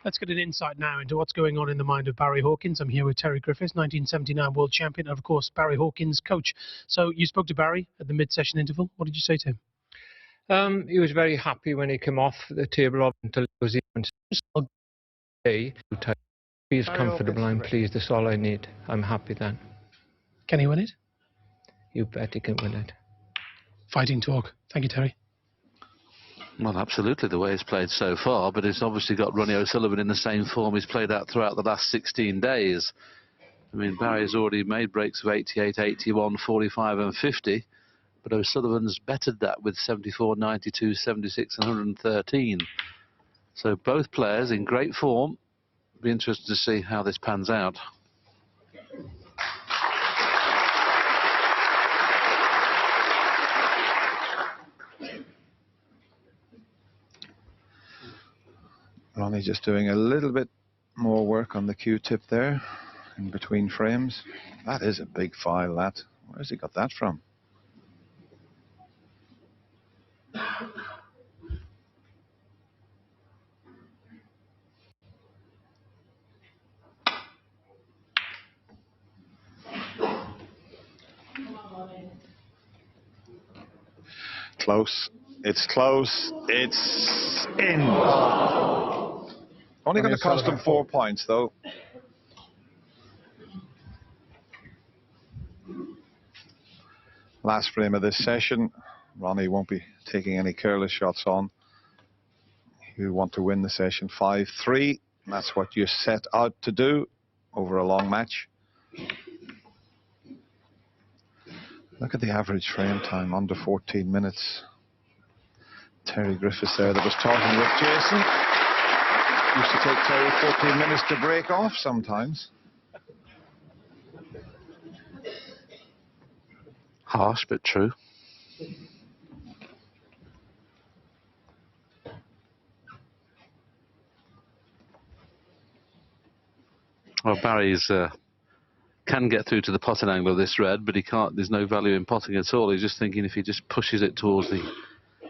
Let's get an insight now into what's going on in the mind of Barry Hawkins. I'm here with Terry Griffiths, 1979 world champion, and of course, Barry Hawkins, coach. So you spoke to Barry at the mid-session interval. What did you say to him? He was very happy when he came off the table until it was even. He is comfortable. I'm pleased. That's all I need. I'm happy then. Can he win it? You bet he can win it. Fighting talk. Thank you, Terry. Well, absolutely, the way he's played so far, but he's obviously got Ronnie O'Sullivan in the same form he's played out throughout the last 16 days. I mean, Barry's already made breaks of 88, 81, 45 and 50, but O'Sullivan's bettered that with 74, 92, 76 and 113. So both players in great form. Be interested to see how this pans out. Ronnie just doing a little bit more work on the Q-tip there in between frames. That is a big file, that. Where's he got that from? Close. It's close. It's in. Only going to cost him 4 points, though. Last frame of this session. Ronnie won't be taking any careless shots on. You want to win the session 5-3. That's what you set out to do over a long match. Look at the average frame time, under 14 minutes. Terry Griffiths there that was talking with Jason. Used to take Terry 14 minutes to break off sometimes. Harsh, but true. Well, Barry's can get through to the potting angle of this red, but he can't. There's no value in potting at all. He's just thinking if he just pushes it towards the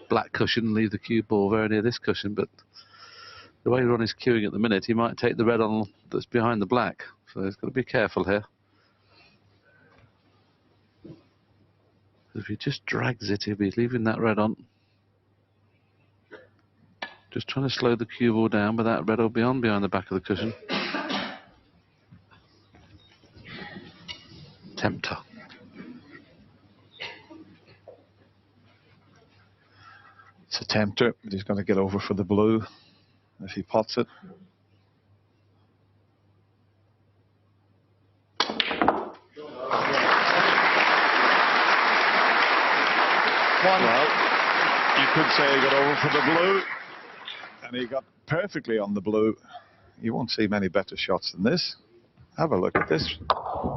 black cushion and leave the cue ball very near this cushion. But the way Ronnie's cueing at the minute, he might take the red on that's behind the black. So he's got to be careful here. If he just drags it, he'll be leaving that red on. Just trying to slow the cue ball down, but that red will be on behind the back of the cushion. Tempter. It's a tempter, but he's going to get over for the blue if he pots it. Well, you could say he got over for the blue, and he got perfectly on the blue. You won't see many better shots than this. Have a look at this.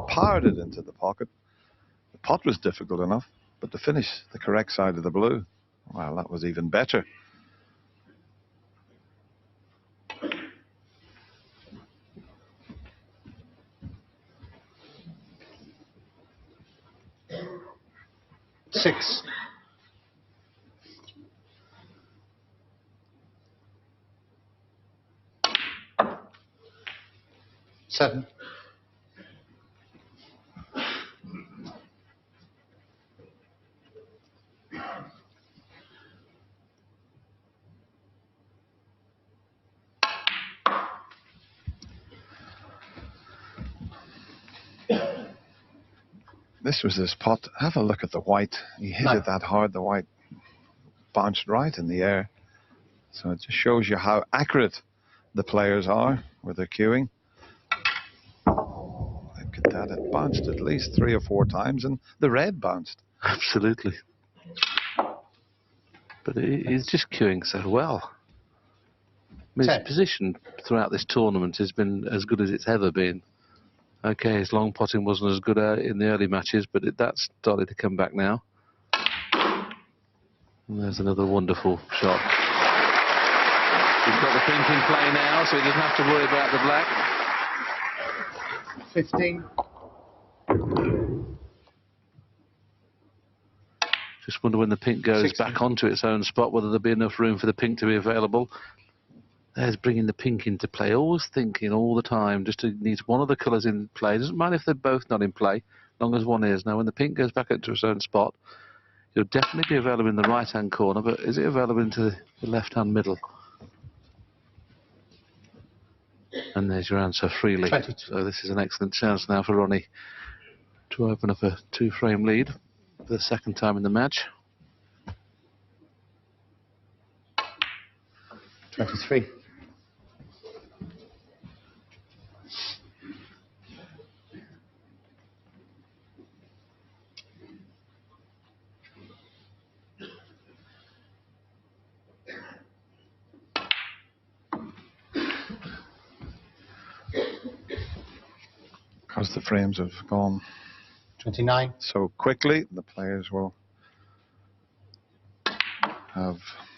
Powered it into the pocket. The pot was difficult enough, but to finish the correct side of the blue, well, that was even better. Six. Seven. This was his pot. Have a look at the white. He hit it that hard. The white bounced right in the air. So it just shows you how accurate the players are with their cueing. Look at that. It bounced at least 3 or 4 times, and the red bounced. Absolutely. But he's just cueing so well. I mean, his position throughout this tournament has been as good as it's ever been. Okay, his long potting wasn't as good in the early matches, but that's started to come back now. And there's another wonderful shot. He's got the pink in play now, so he doesn't have to worry about the black. 15. Just wonder when the pink goes 16. back onto its own spot, whether there'll be enough room for the pink to be available. There's bringing the pink into play. Always thinking all the time, just to need one of the colours in play. Doesn't matter if they're both not in play, as long as one is. Now, when the pink goes back into its own spot, it'll definitely be available in the right-hand corner, but is it available into the left-hand middle? And there's your answer, freely. 22. So this is an excellent chance now for Ronnie to open up a 2-frame lead for the second time in the match. 23. Because the frames have gone 29. so quickly, the players will have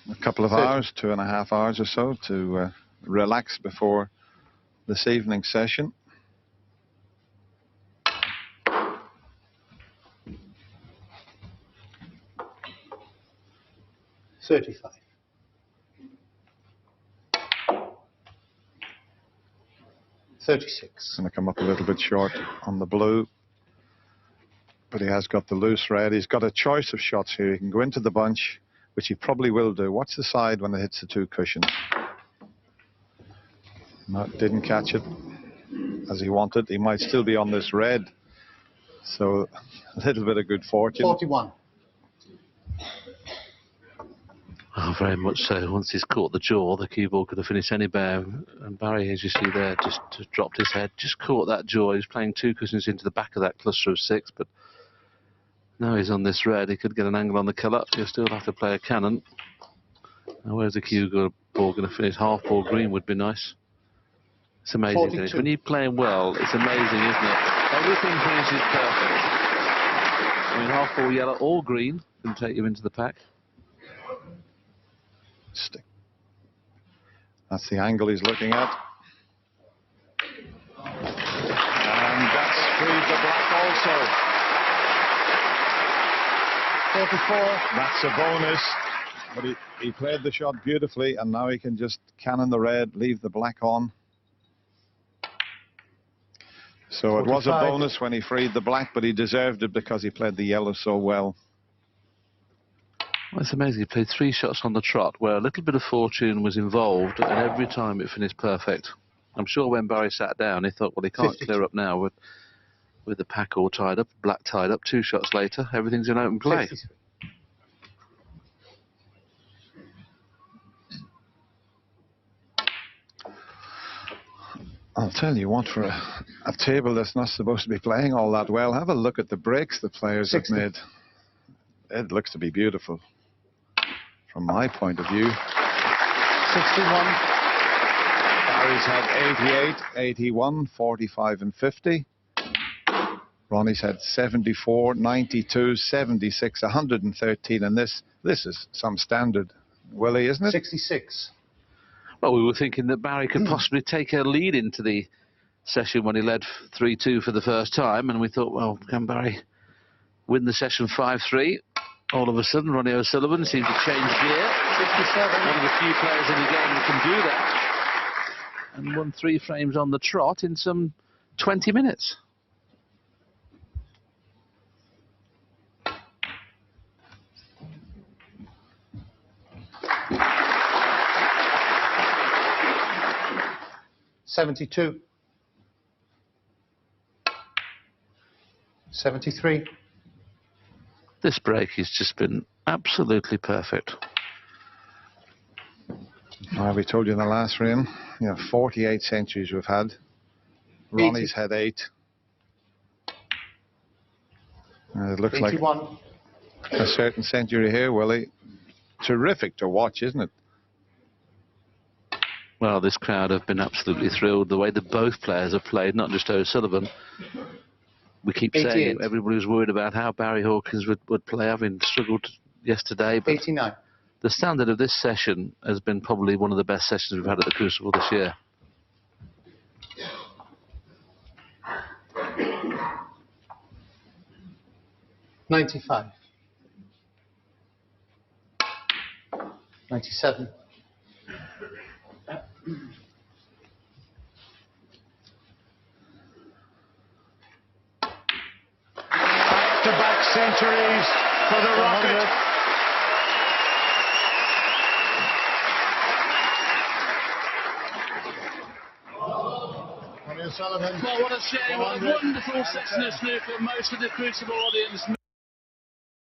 a couple of 30. hours, 2.5 hours or so, to relax before this evening's session. $35. 36. Going to come up a little bit short on the blue, but he has got the loose red. He's got a choice of shots here. He can go into the bunch, which he probably will do. Watch the side when it hits the 2 cushions. No, didn't catch it as he wanted. He might still be on this red, so a little bit of good fortune. 41. Oh, very much so. Once he's caught the jaw, the cue ball could have finished anywhere. And Barry, as you see there, just dropped his head, just caught that jaw. He's playing 2 cushions into the back of that cluster of 6, but now he's on this red. He could get an angle on the colour. He'll still have to play a cannon. Now, where's the cue ball going to finish? Half ball green would be nice. It's amazing. Finish. When you're playing well, it's amazing, isn't it? Everything finishes perfect. I mean, half ball yellow or green can take you into the pack. Stick. That's the angle he's looking at. And that's freed the black also. 44. That's a bonus. But he played the shot beautifully, and now he can just cannon the red, leave the black on. So 45. It was a bonus when he freed the black, but he deserved it because he played the yellow so well. Well, it's amazing. He played 3 shots on the trot where a little bit of fortune was involved, and every time it finished perfect. I'm sure when Barry sat down, he thought, well, he can't 52. clear up now with the pack all tied up, black tied up. 2 shots later, everything's in open play. 53. I'll tell you what, for a table that's not supposed to be playing all that well, have a look at the breaks the players 60. have made. It looks to be beautiful from my point of view. 61. Barry's had 88, 81, 45 and 50. Ronnie's had 74, 92, 76, 113, and this is some standard, Willie, isn't it? 66. Well, we were thinking that Barry could possibly take a lead into the session when he led 3-2 for the first time, and we thought, well, can Barry win the session 5-3? All of a sudden, Ronnie O'Sullivan seemed to change gear. 67. One of the few players in the game that can do that. And won 3 frames on the trot in some 20 minutes. $72. 73. This break has just been absolutely perfect. Well, we told you in the last frame, 48 centuries we've had. Ronnie's had 8. It looks 81. like a certain century here, Willie. Terrific to watch, isn't it? Well, this crowd have been absolutely thrilled the way that both players have played, not just O'Sullivan. We keep 88. saying everybody was worried about how Barry Hawkins would play, having struggled yesterday. But 89. the standard of this session has been probably one of the best sessions we've had at the Crucible this year. $95. 97. Back-to-back centuries for the Rocket. Well, what a shame. What a wonderful session of snooker. Most of the Crucible audience